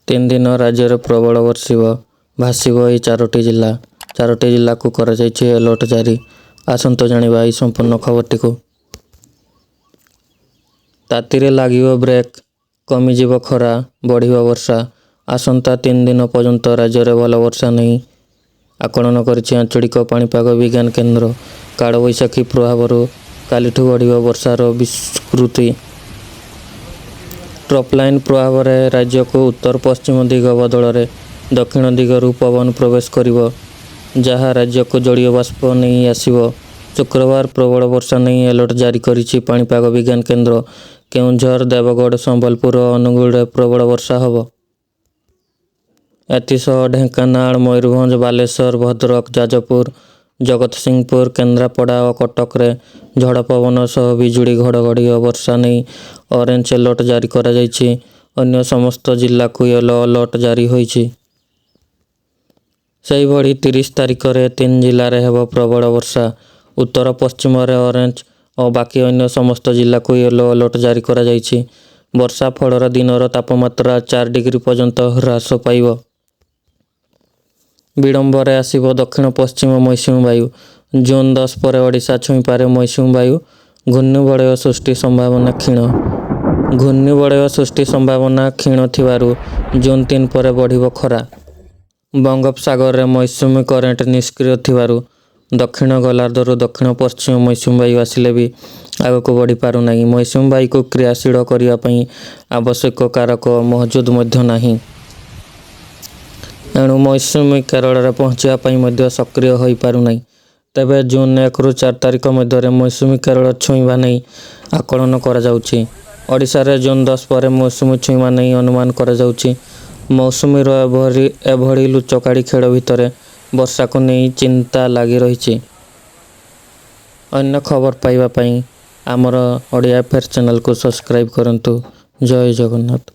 तीन दिन राज्य में प्रबल वर्षिब भाषिब यह चारोटी जिला को कराଯାଇଛି अलर्ट जारी। आसंत जानिबा एही संपूर्ण खबरटी को। तातीरे लागिब ब्रेक, कमिजिब खरा, बढ़िब वर्षा। आसंता 3 दिन पर्यंत राज्य में भल वर्षा नहीं आकलन करिछि आंचलिक पाणीपाग विज्ञान केन्द्र। कालबैशाखी प्रभाव कालिठू बढ़िब वर्षार विस्तृति। ट्रपलाइन प्रभाव में राज्य को उत्तर पश्चिम दिग बदल दक्षिण दिगरू पवन प्रवेश करिब, जहाँ राज्य को जलीय बाष्प नहीं आसिब। शुक्रवार प्रबल वर्षा नहीं अलर्ट जारी करिछि पाणीपाग विज्ञान केन्द्र। केउंझर, देवगढ़, संबलपुर और अनुगुल प्रबल वर्षा हब। एथिसह ढेंकानाल, मयूरभंज, बालेश्वर, भद्रक, जाजपुर, जगतसिंहपुर, केन्द्रापड़ा और कटक रे झड़ पवन सह बिजुली घड़घड़ी और वर्षा नहीं ऑरेंज अलर्ट जारी करा जायछि। अन्य समस्त जिला को येलो अलर्ट जारी होइछि। सेही भली 30 तारिख रे 3 जिले में हेब प्रबल वर्षा। उत्तर पश्चिम रे ऑरेंज और बाकी अन्य समस्त जिला को येलो अलर्ट जारी करा जायछि। वर्षा फल दिनर तापमात्रा 4 डिग्री पर्यंत ह्रास पाइब। विलंबरे आसिब दक्षिण पश्चिम मौसुमी वायु। जून 10 पर ओडिशा छुईपारे मौसुमी वायु। घूर्णिबलय सृष्टि संभावना क्षीण थिबारु जून 3 पर बढ़िब खरा। बंगोपसागर रे मौसुमी करेंट निष्क्रिय थिबारु दक्षिण गोलार्धरू दक्षिण पश्चिम मौसुमी वायु आसिले भी आगक बढ़ी पारु नहीं। मौसुमी वायु को क्रियाशील करिया पई आवश्यक कारक मौजूद मध्य नहीं। एणु मौसुमी केरल रे पहुँचा पई सक्रिय होई पारु नहीं। तेबे जून 1 ରୁ 4 तारिख मध्य मौसुमी केरल छुईबा नहीं आकलन करा जाउछि। ओडिशा रे जून 10 पर मौसुमी छुईबा नहीं अनुमान करा जाउछि। मौसुमीर एभली लुचकाड़ी खेल भितर वर्षा को नहीं चिंता लगी रही। अन्य खबर पाइबा पई आमर ओडिया अफेयर्स चैनल को सब्सक्राइब करंतु। जय जगन्नाथ।